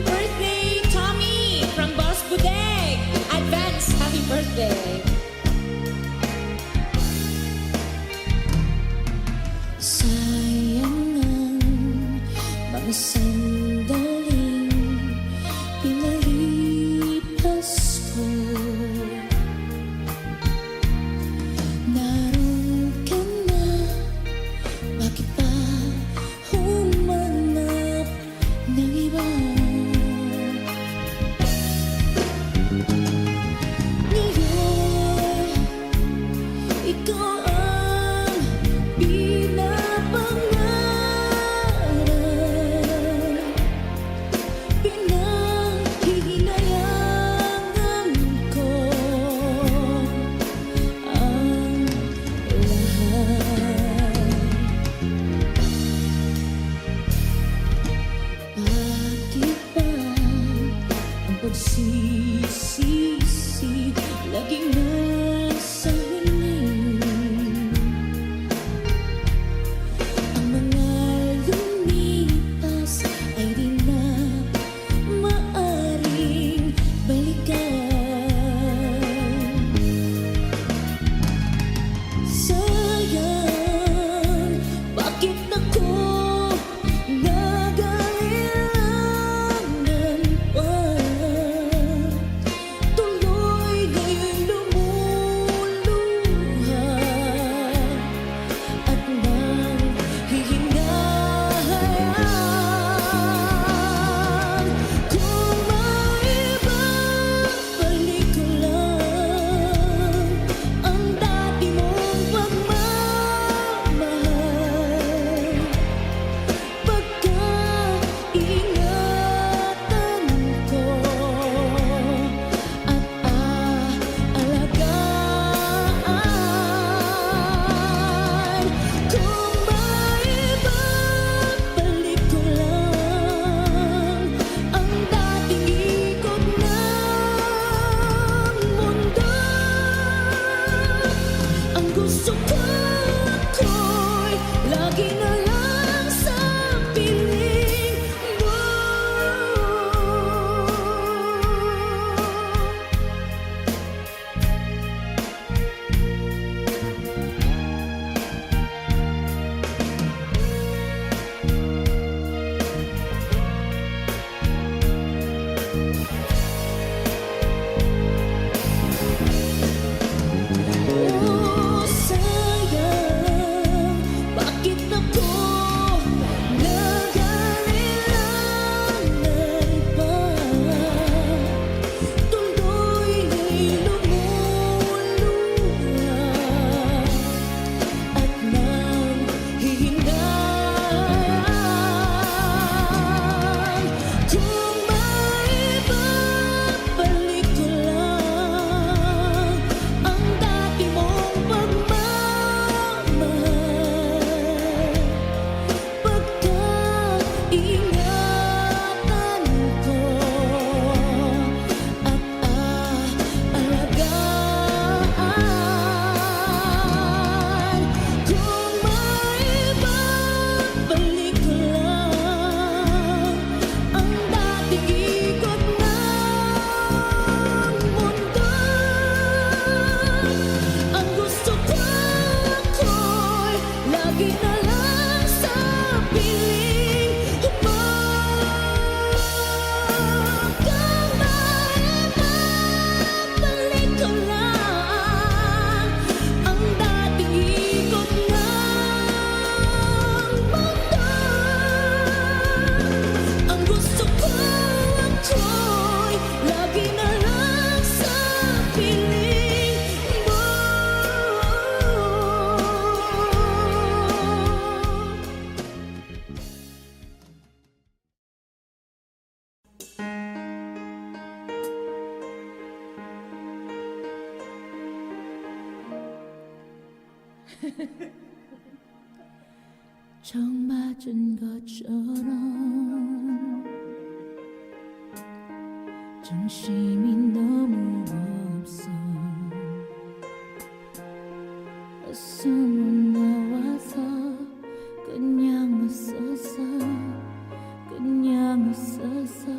Happy birthday, Tommy from Boss Budeg. Advance happy birthday. Sayang ang mga sandaling pinalipas ko. Naroon ka na, bakit pa humanap ng iba? Ngayon, ikaw ang pinapangarap, pinanghihinayangan ko ang lahat. Bakit ba ang pagsisisi laging nasa huli? Ang mga lumipas ay di na maaring balikan. Sayang, bakit ako nag-aalilangan pa? Tuloy ngayong lumuluha at nanghihingahan. Kung maibabalik ko lang ang dati mong pagmamahal, pagkaingatan ko at aalagaan. Kung maibabalik ko lang ang dating ikot ng mundo, ang gusto ko ako'y lagi na lang sa piling mo. Oh, sayang, bakit ako nag-aalilangan pa? Tuloy lumuluha at nanghihingahan. Kung maibabalik ko lang ang dati mong pagmamahal, pagkaingatan ko at aalagaan. Kung maibabalik ko lang ang dating ikot ng mundo, ang gusto ko ako'y lagi na lang sa piling mo. Kung maibabalik ko lang ang dating ikot ng mundo, ang gusto ko ako'y lagi na lang sa piling mo. 처음 맞은 것처럼 정신이 너무 없어. 숨은 나와서 그냥 웃었어, 그냥 웃었어.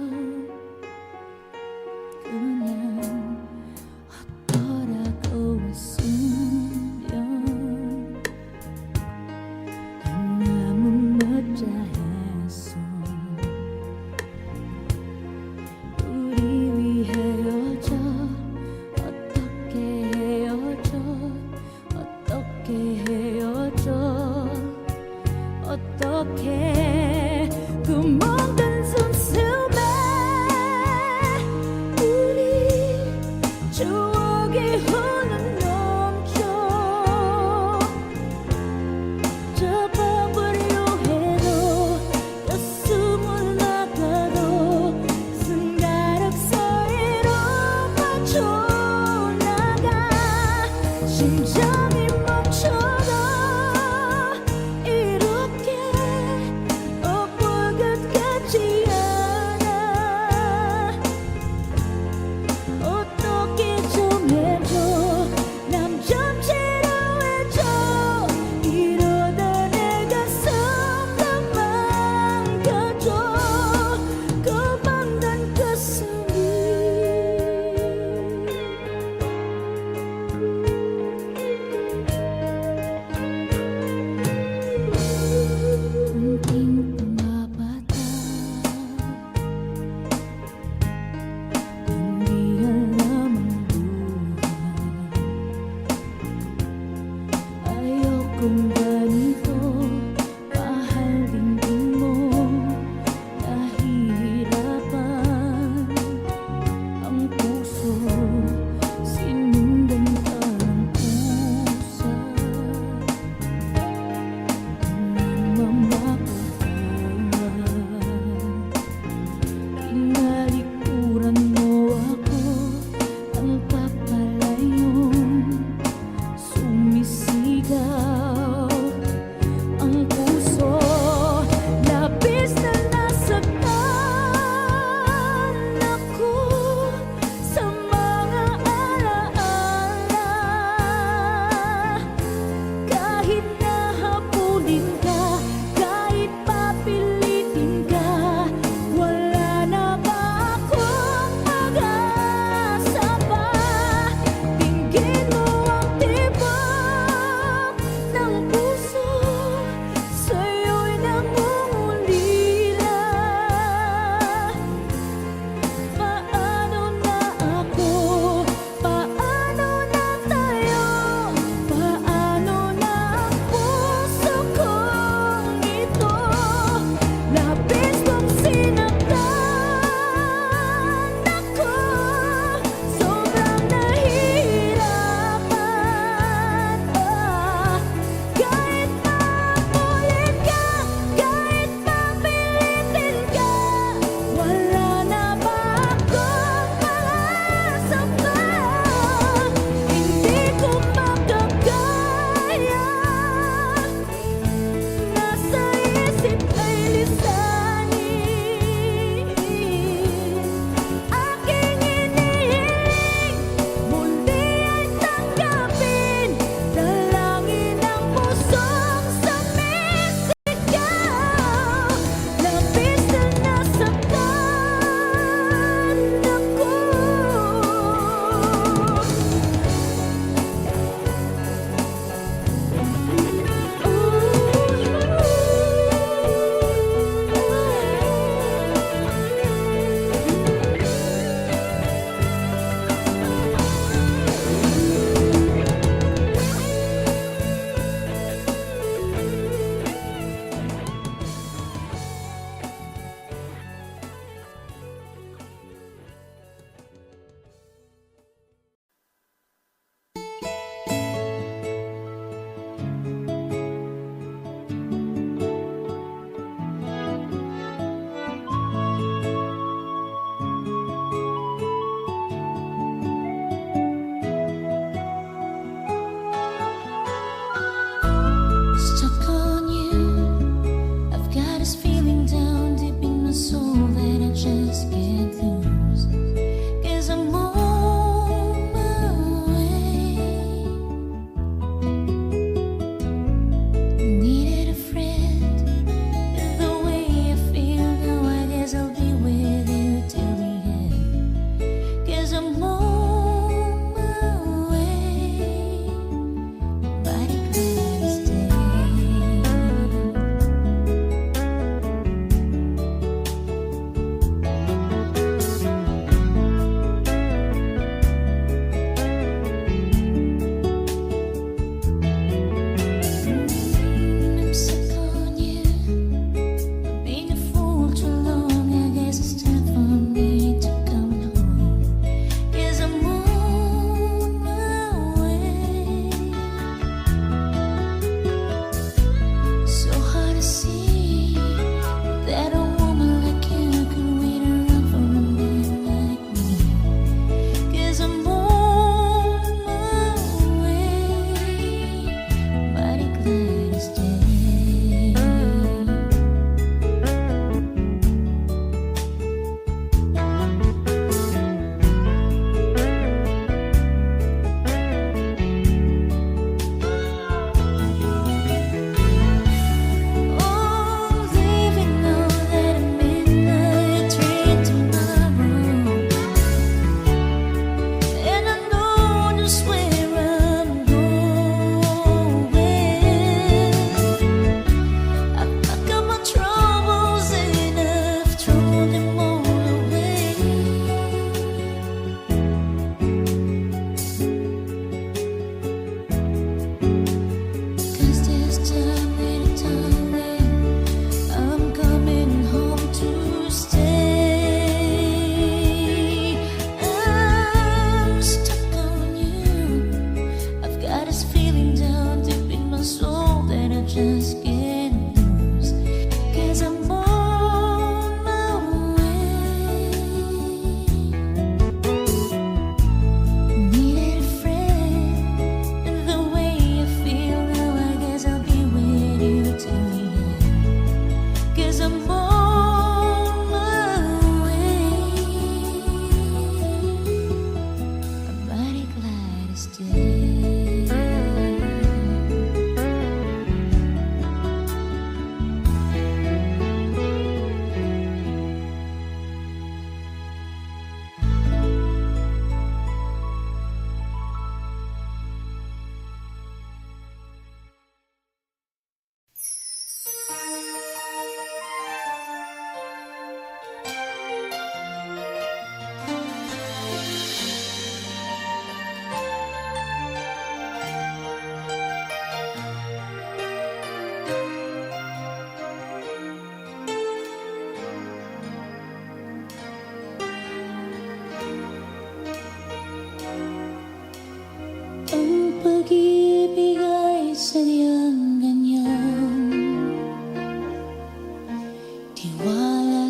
어떡해 그 먼 숨숨에 우리 추억이 흘러넘쳐 접어버려 해도 가슴을 나가도 손가락 사이로 빠져나가 심장이 멈춰도 이렇게 엎어get게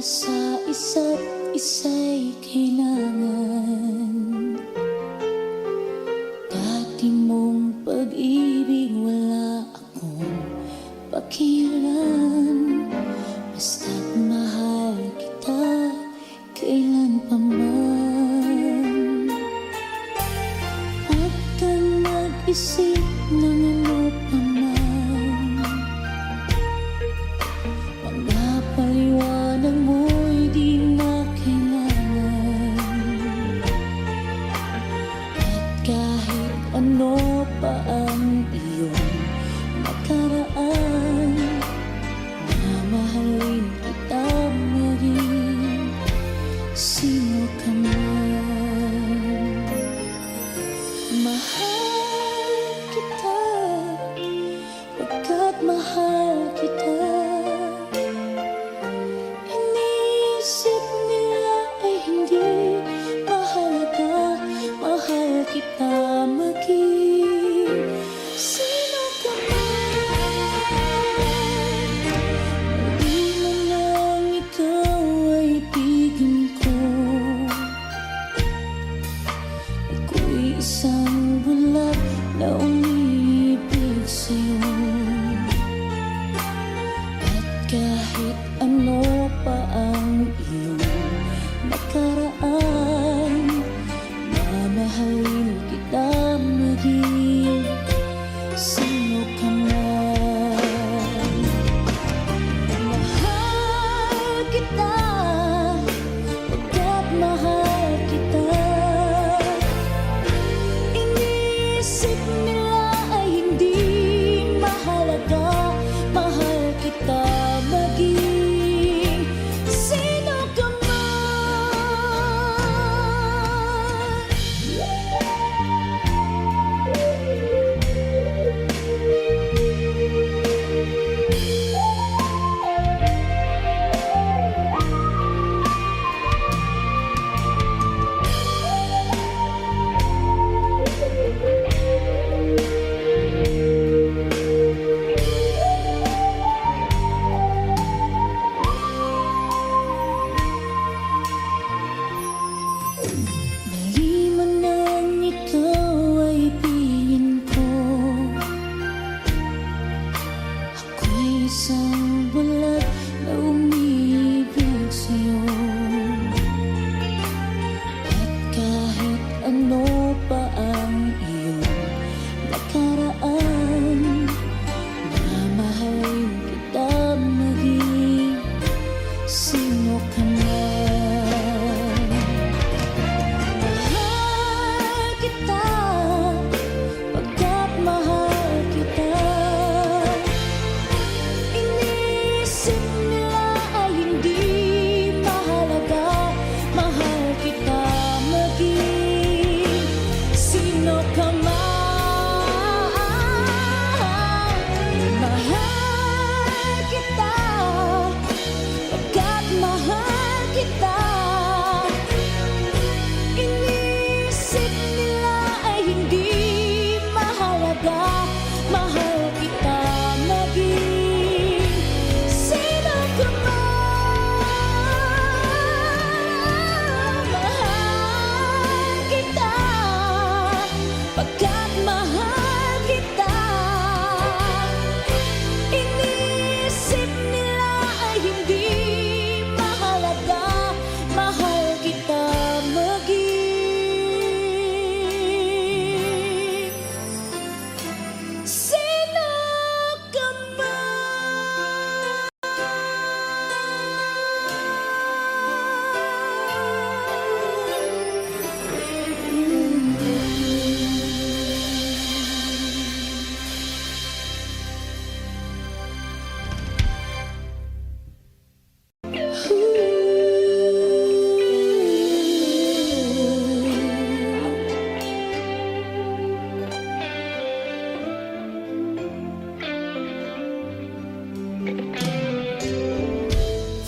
sa isa't isa'y kailangan. Dati mong pag-ibig wala akong pakialam. Basta't mahal kita kailan pa man. Huwag kang mag-isip ng ano pa man. Mga paliwanag mo'y di na kailangan. At kahit ano pa ang iyong nakaraan, mamahalin kita maging sino ka man. Mahal kita, pagkat mahal kita. Iniisip nila ay hindi mahalaga, mahal kita maging sino ka man. Hindi mo nang ikaw ay ibigin ko. Ako'y isang bulag na umiibig sa'yo. At kahit ano pa ang iyong nakaraan, mamahalin kita maging sino ka man. Mahal kita, pagkat mahal kita. Iniisip nila ay hindi mahalaga, mahal kita maging sino ka man. Mali man nang ikaw ay ibigin ko. Ako'y isang bulag na umiibig sa'yo. At kahit ano pa ang iyong nakaraan, mamahalin kita maging sino ka man. Mahal kita, pagkat mahal kita. Iniisip nila ay hindi mahalaga, mahal kita maging sino ka man. Mahal kita, pagkat mahal kita. Inisip nila ay hindi mahalaga, mahal kita maging sino ka man. Mahal kita, pagkat mahal kita. Inisip nila ay hindi mahalaga, mahal kita maging sino ka man.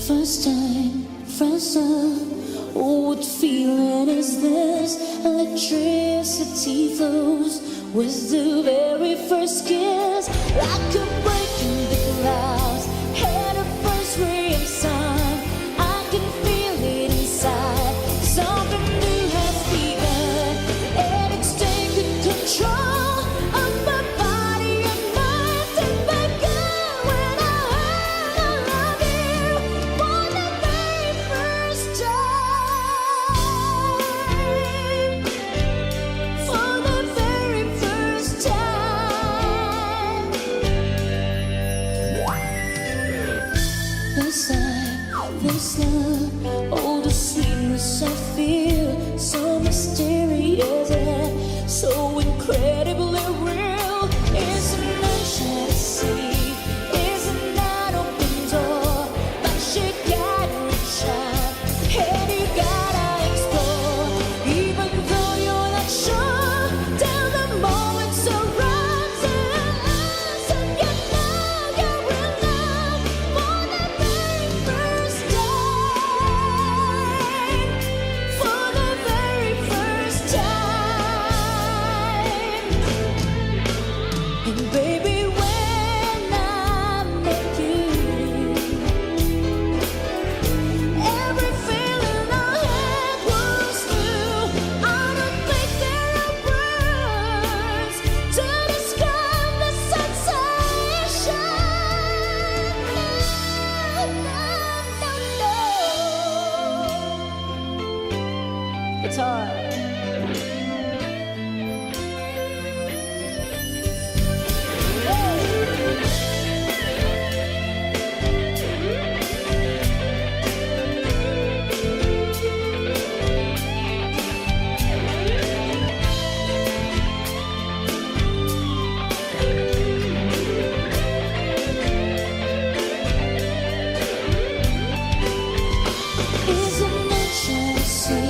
First time, first love, oh, what feeling is this? Electricity flows with the very first kiss, like a break in the clouds, had a first ray of sun. I inside this love. Oh, the sweetness I feel, so mysterious and so incredibly real. Isn't that fantasy? Isn't that open door? But you gotta reach out, and you gotta explore. Even though you're not sure, till the moment surrounds us, and you know you're in love for the very first time. For the very first time. And baby, when I met you, every feeling I had was new. I don't think there are words to describe the sensation. No. It's hard. Isn't it fantasy?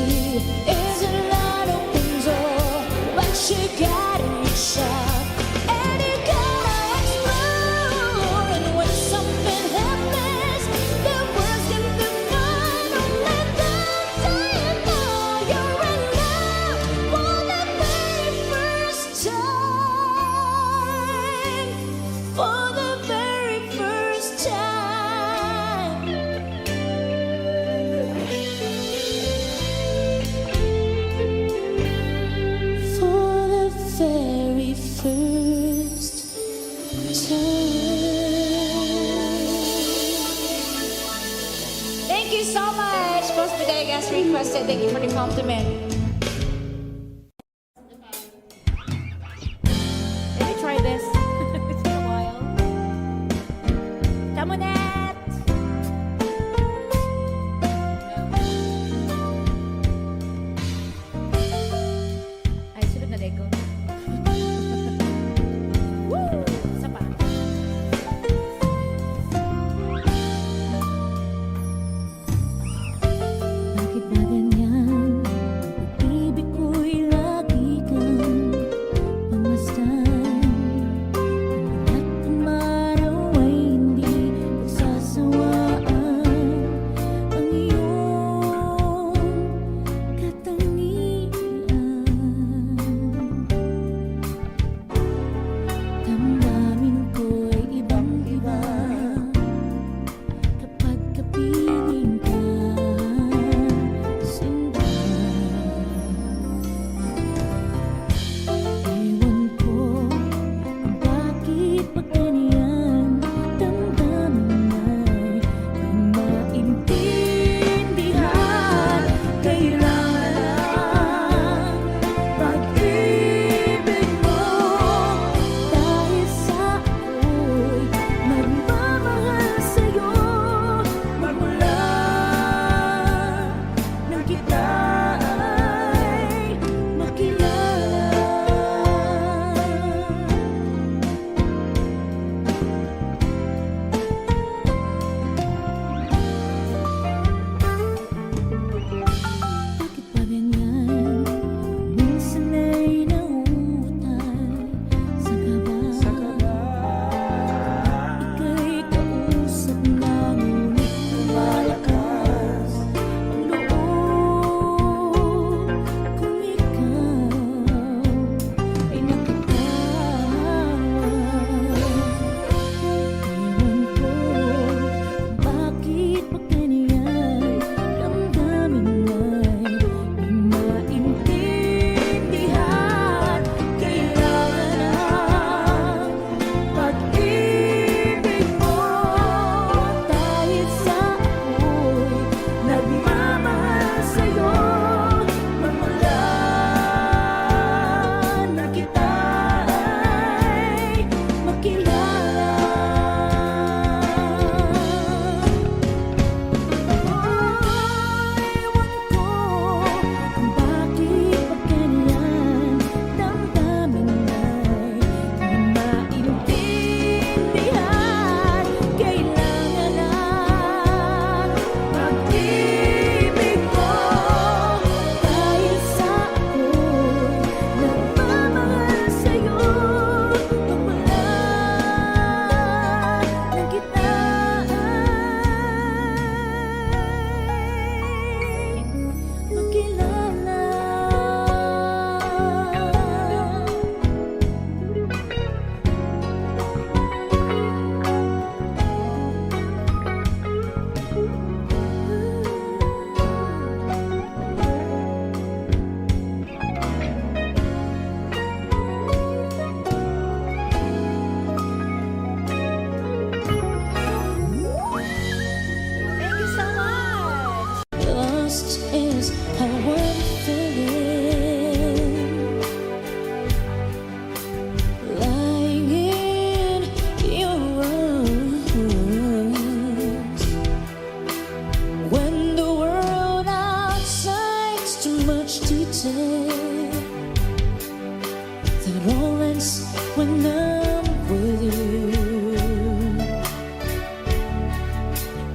Isn't that open door? But you gotta reach out, and you gotta explore. And when something happens, the words can be mine. Only then do you know you're in love for the very first time. For the very first time. For the very first time. Thank you so much, Boss Bigay as requested. Thank you for the compliment. Let me try this. It's been a while. Chamonette! Ay, sunod na Lego. Woo! Isa pa. Bakit ba ganyan? Pag-ibig ko'y lagi kang pagmasdan. Kung ba't umaraw ay hindi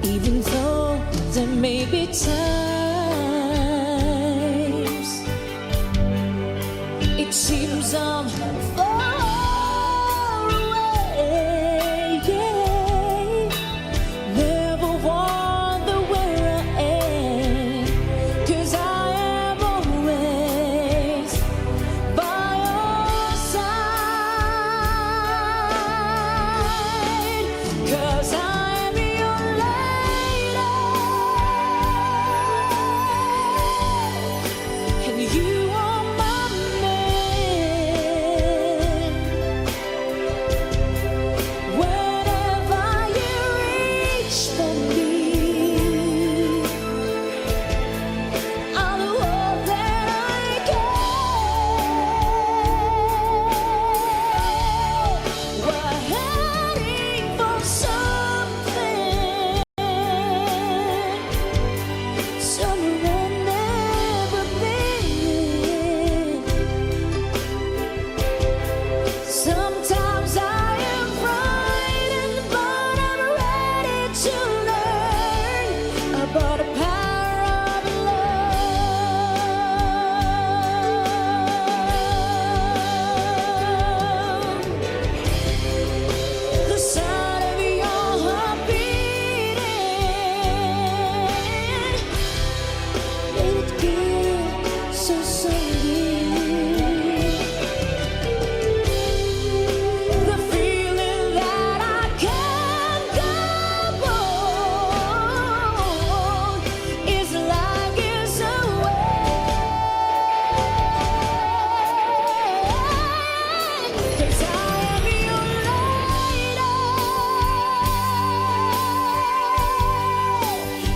even though there may be times it seems I'm far away, yeah. Never wonder where I am, 'cause I am always by your side, 'cause I'm your lady and you are my man. Whenever you reach for me, I'll do all that I can. We're heading for something, somewhere I've never been. Sometimes I am frightened, but I'm ready to learn about the power of love. The sound of your heart beating made it feel so sweet. The feeling that I can't go on is like it's away, 'cause I am your lady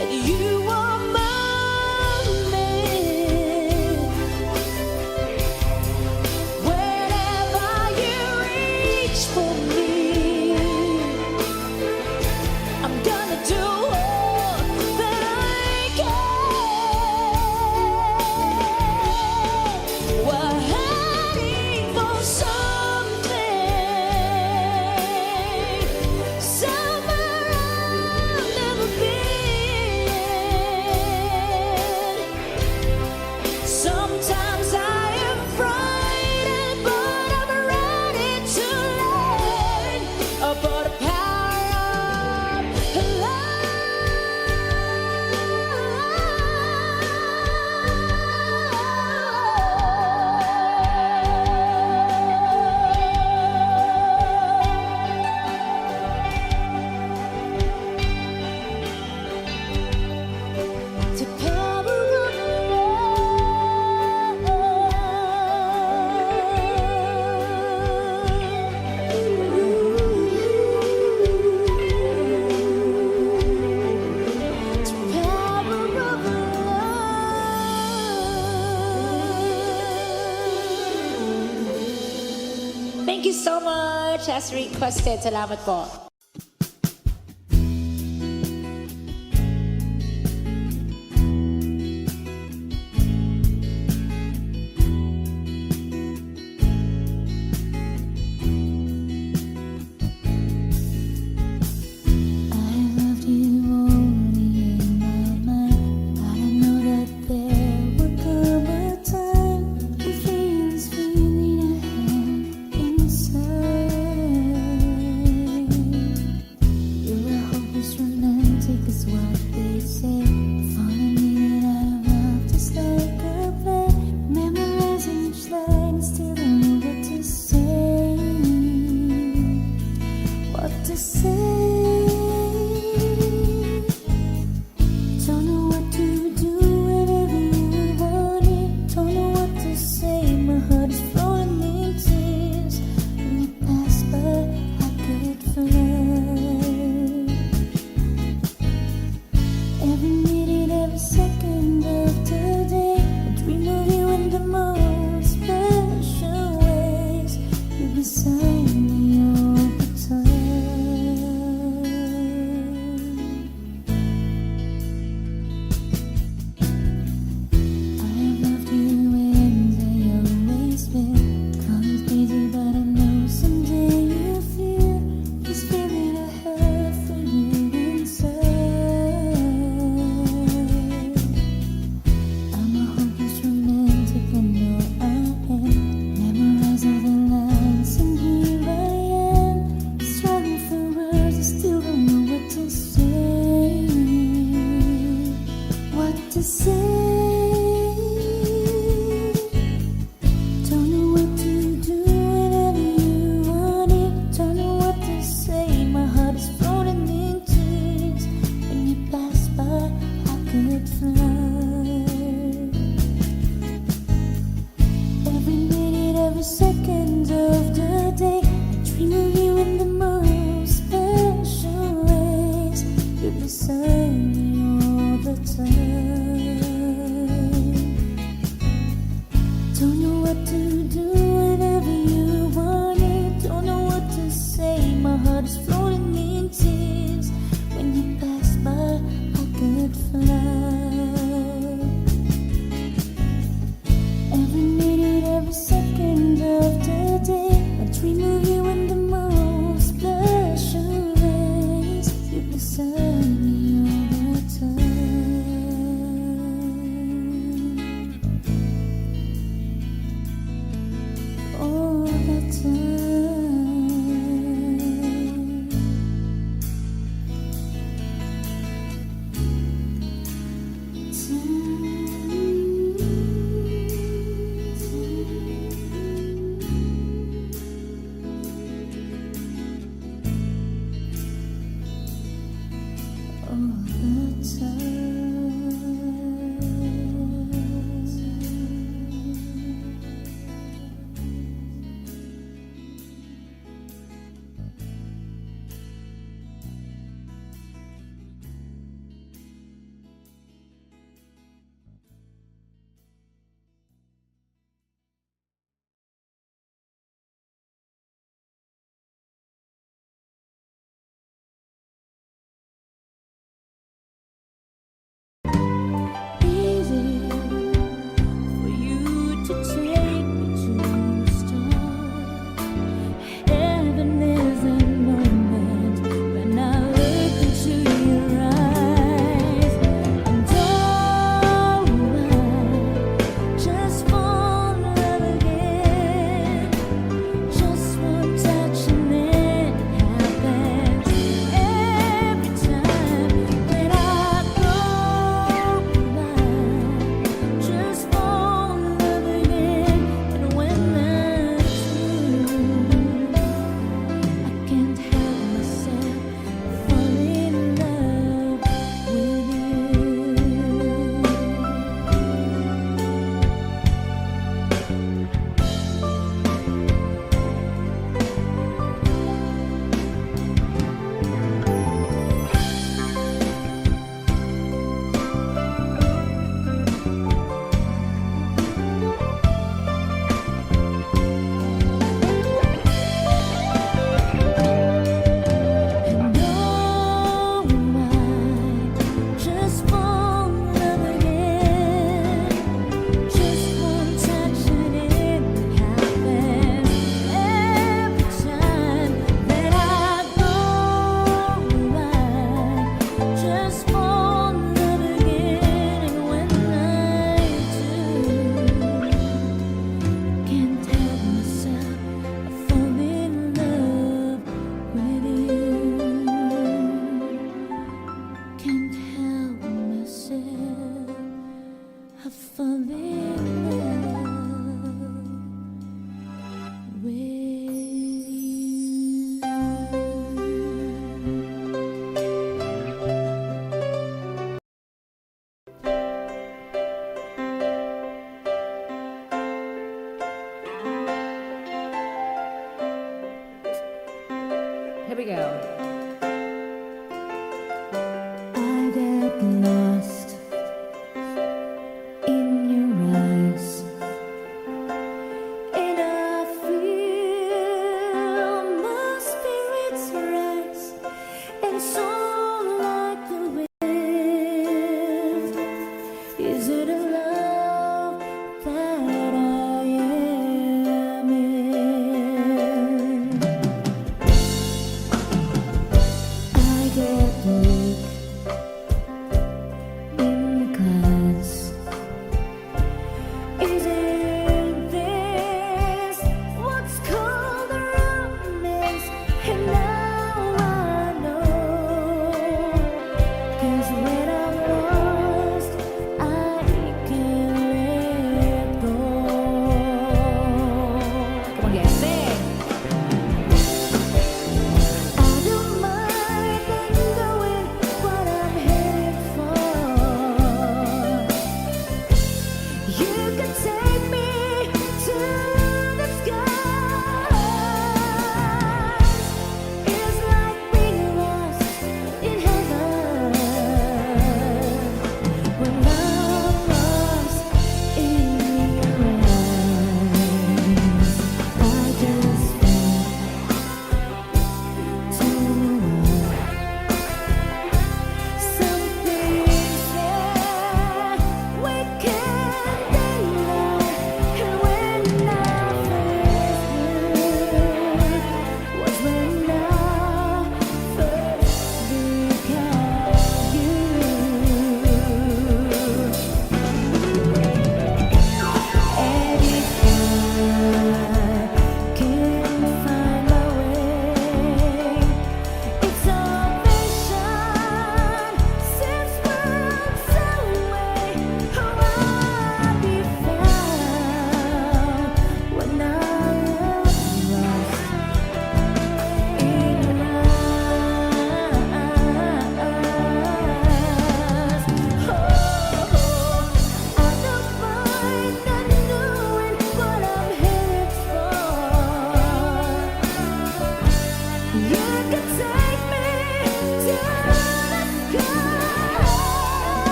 and you are my man. Whenever you reach for me, I'm gonna do all that I can. We're heading for something, somewhere I've never been. Sometimes I am frightened, but I'm ready to learn about the power of love. The power of Thank you so much. As requested. Salamat po. I loved you only in my mind, but I know that there will come a time when feelings feeling I have inside. You are hopeless romantic is what they say. Falling in and out of love just like a play. Memorizing each line, still don't know what to say. What to say? Don't know what to do whenever you want it. Don't know what to say. My heart is flowing in tears. When you pass by, I could fly. Every minute, every second of today, I dream of you in the most special ways. You're beside me all the time. I have loved you and I always will. Call me crazy, but I know someday you'll feel this feeling I have for you inside. say. Don't know what to do whenever you want it. Don't know what to say. My heart is floating in tears. When you pass by, I could fly. Every minute, every second of the day, I dream of you in the most special ways. You're beside me all the time. Don't know what to do whenever you want it. Don't know what to say. My heart is floating in tears. When you pass by, I could fly. Every minute, every second of the day, I dream of you in the most special ways. You're beside me all the time. All the time. All the time.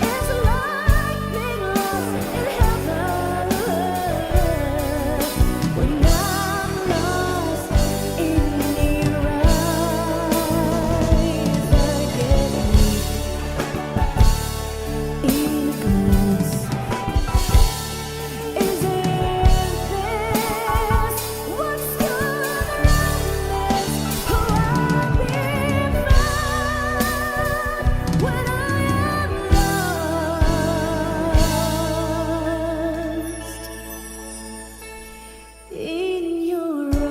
It's like being lost in heaven when I'm lost in your eyes again. In a glance, is this what's gonna last? Who I'll be found when I am lost in your eyes.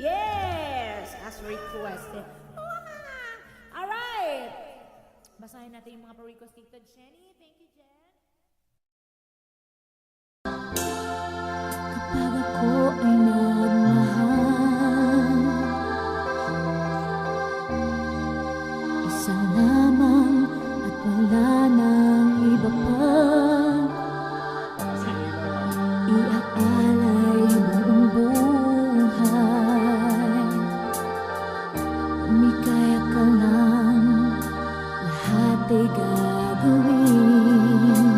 Yes, as requested. All right. Basahin natin yung mga pa-request dito, Jenny. Thank you, Jen. Kapag ako ay nagmahal, isa lamang at wala nang iba pa, iaalay buong buhay. Umikaya ka lang, lahat ay gagawin.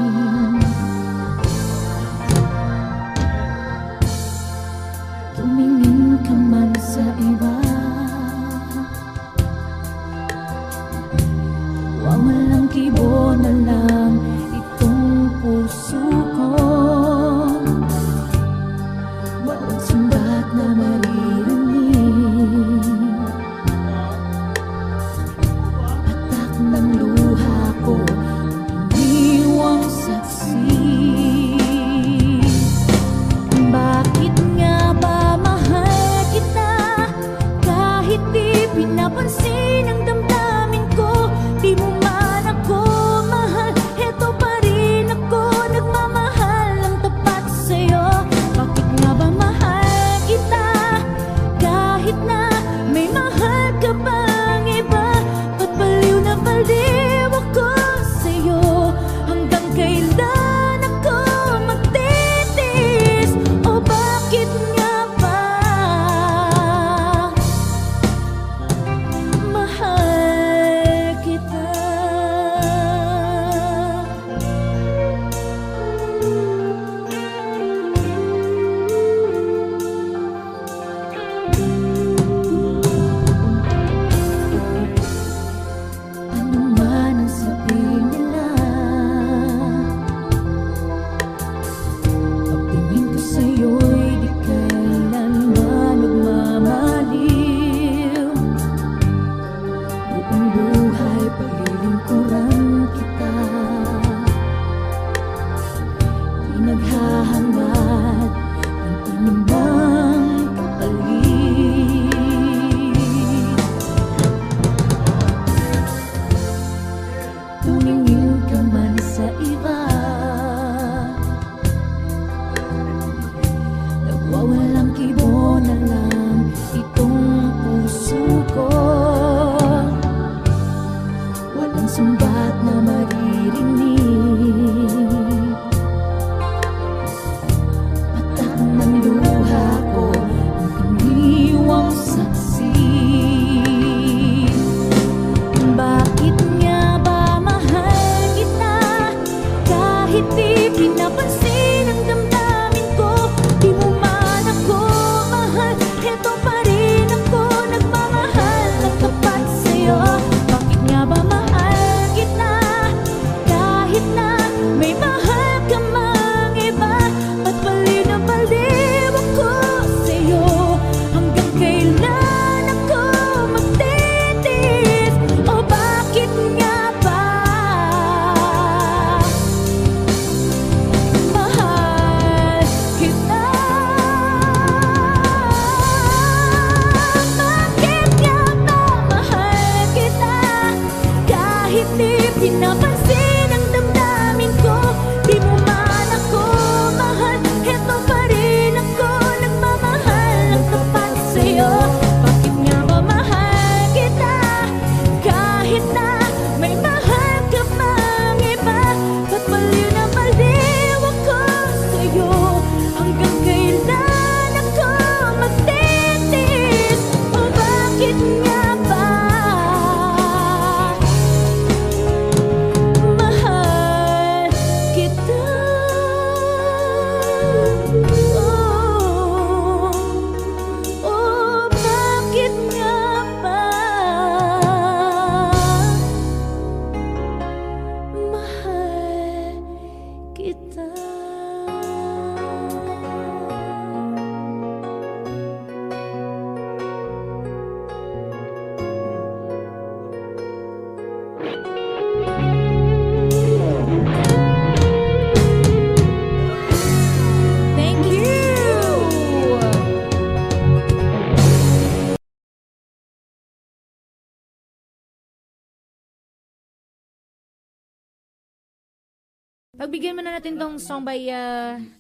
Pagbigyan mo na natin tong song by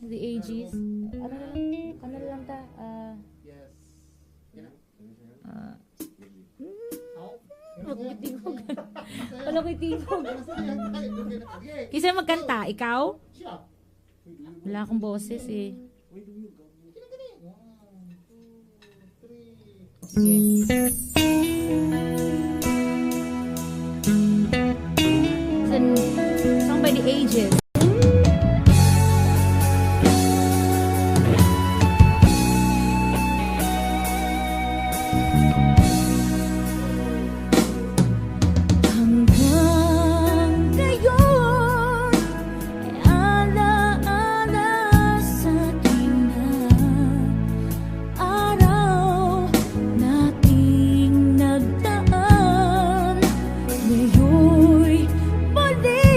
The Aegis. Ano lang ta? Magbitingog. Wala ko'y tingog. Kisa magkanta, ikaw? Wala akong boses eh. Sige. Song by The Ages. Hanggang ngayon ay alaala sa akin na araw nating nagdaan. Ngayon'y muli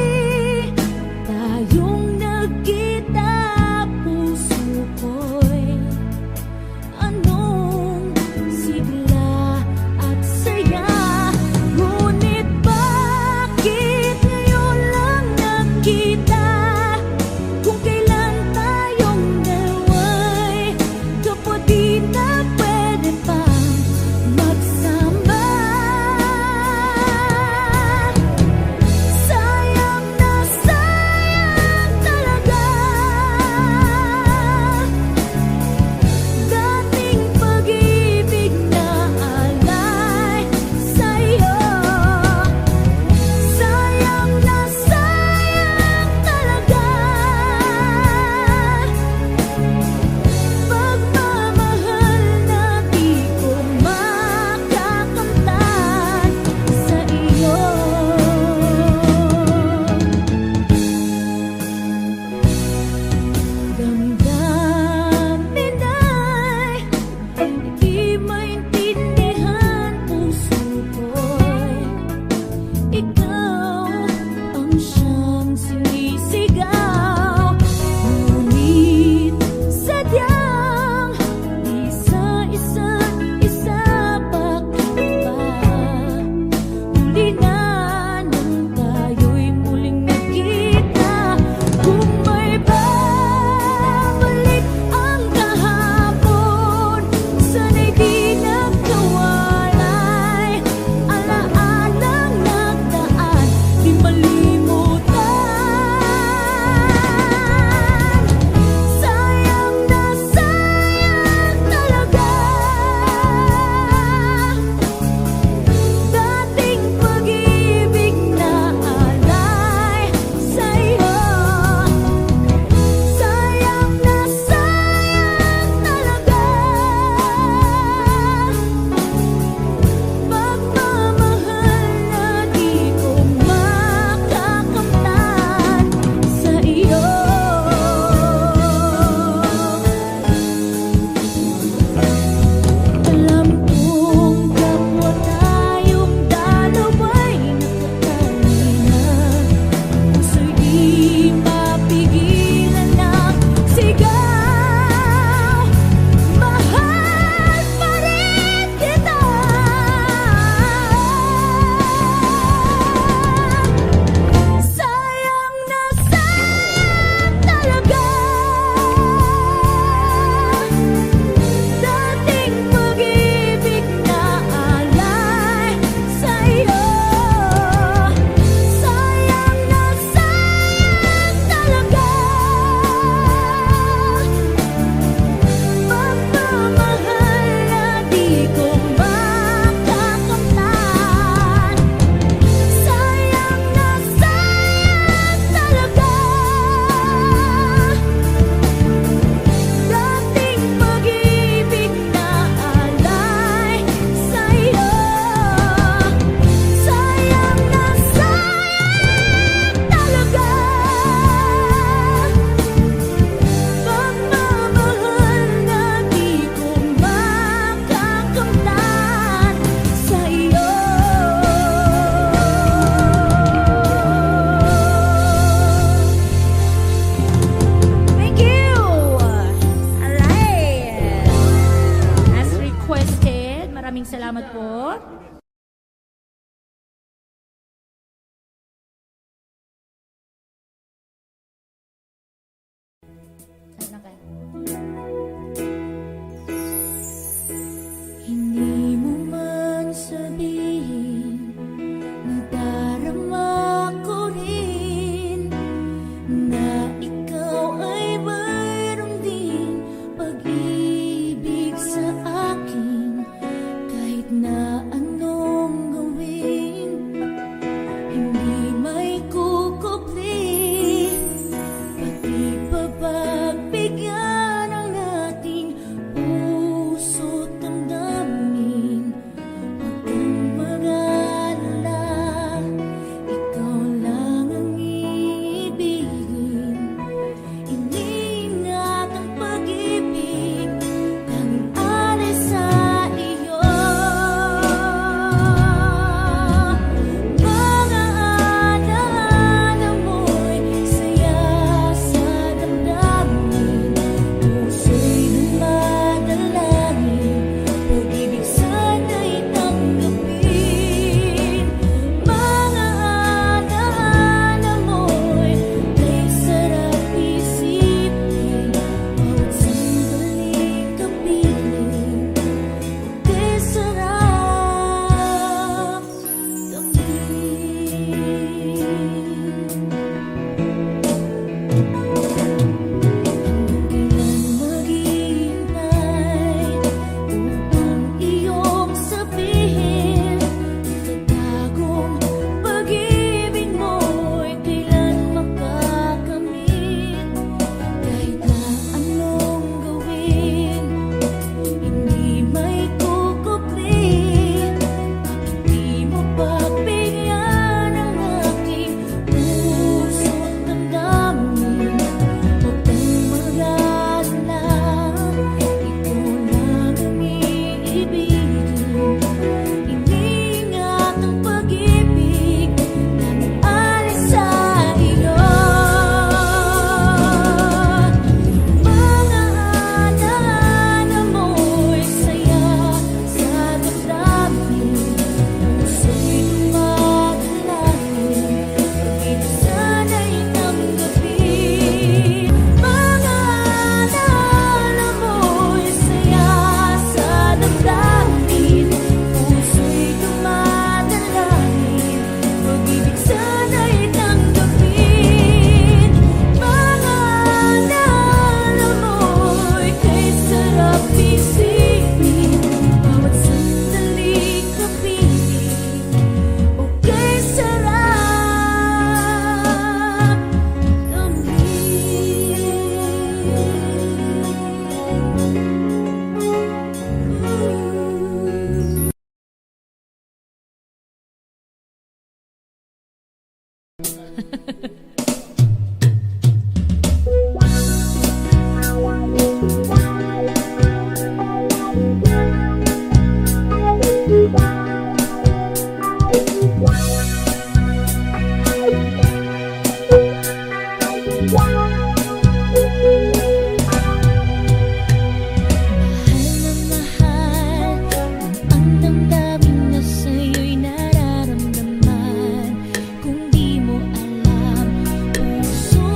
ang damdamin na sa'yo'y nararamdaman. Kung di mo alam, puso'y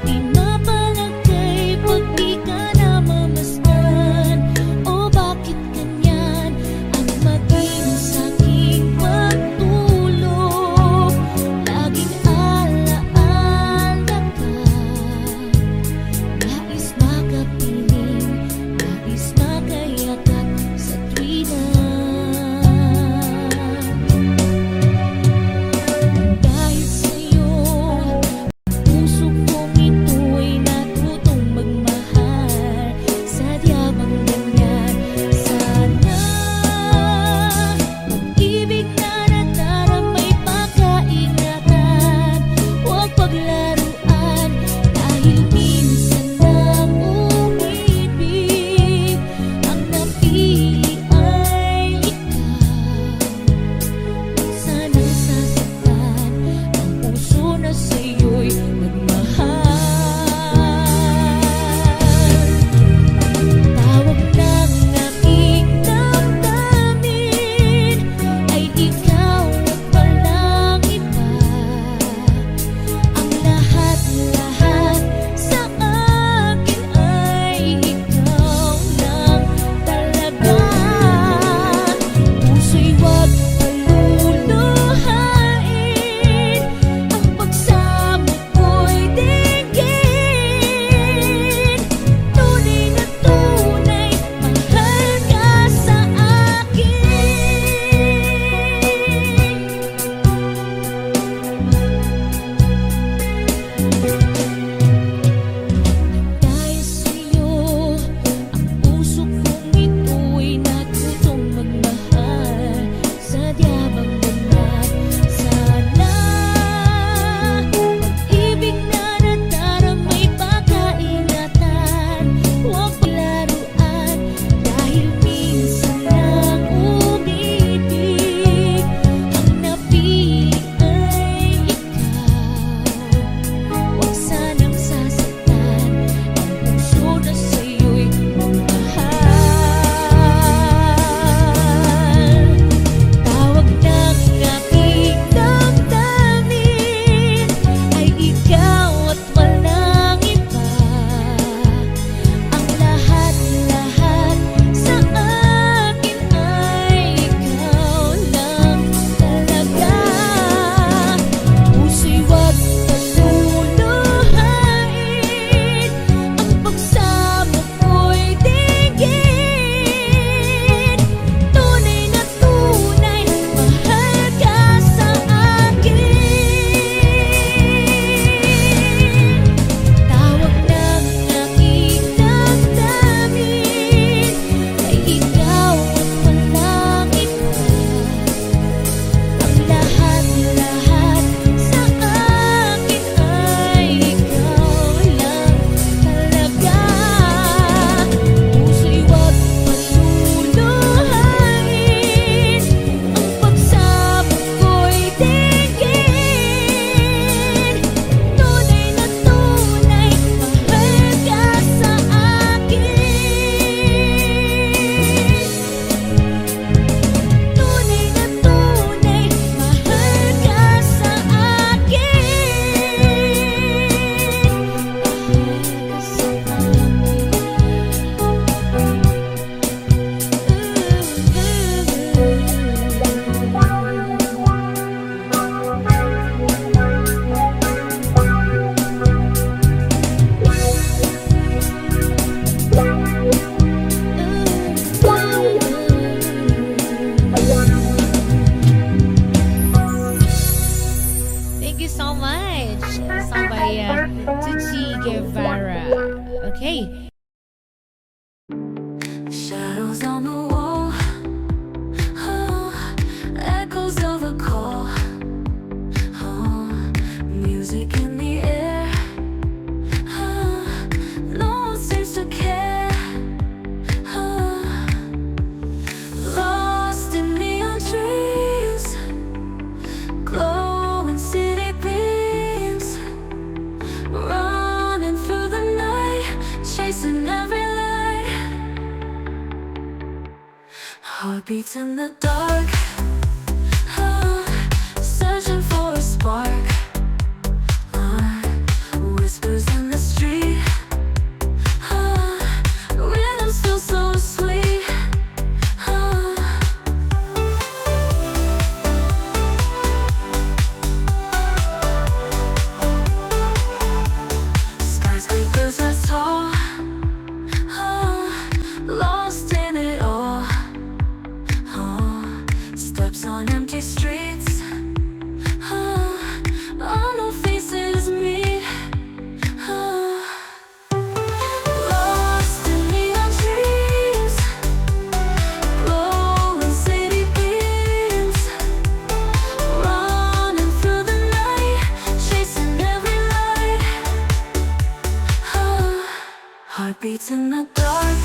di mapalagay pag di ka namamasdan. O bakit ganyan ang maging sa'king pagtulog? Laging alaala ka, nais makapiling, nais makayakap sa tuwina. Dahil sa'yo, puso kong ito'y natutong magmahal. Sadya bang ganyan? Sana pag-ibig na nadaramay pagkaingatan, huwag paglaruan. Dahil minsan lang umibig, ang napili ay ikaw. Sanang sasaktan ang puso na sa'yo'y nagmahal. Tawag ng aking damdamin ay ikaw at walang iba. Ang lahat-lahat sa akin ay ikaw lang talaga. Puso'y huwag paluluhain, ang pagsamo ko'y dinggin. Tunay na tunay, mahal ka sa akin. Dahil sa'yo, ang puso kong ito'y natutong magmahal. Sadya bang ganyan? Sana pag-ibig na nadaramay pagkaingatan, huwag paglaruan. Dahil minsan lang umibig, ang napili ay ikaw. Huwag sanang sasaktan ang puso na sa'yo'y magmahal. Tawag ng aking damdamin ay ikaw at walang iba. Ang lahat-lahat sa akin ay ikaw lang talaga. Puso'y huwag paluluhain, ang pagsamo ko'y dinggin. Tunay na tunay, mahal ka sa akin. Tawag ng aking damdamin ay ikaw at walang iba. Ang lahat-lahat sa akin ay ikaw lang talaga. Puso'y huwag paluluhain, ang pagsamo ko'y dinggin. Tunay na tunay, mahal ka sa akin. Tunay na tunay, mahal ka sa Thank you so much. Song by Tucci Guevara. Okay. Shadows on the wall, oh, echoes of a call, oh, music in the air, oh, no one seems to care, oh, lost in neon dreams, glowing city beams, chasing every light. Heartbeats in the dark, searching for a spark. Whispers in the street, rhythms feel so sweet. Skyscrapers are tall, lost in it all. Steps on empty streets, unknown faces meet. Lost in neon dreams, glowing city beams. Running through the night, chasing every light. Heartbeats in the dark,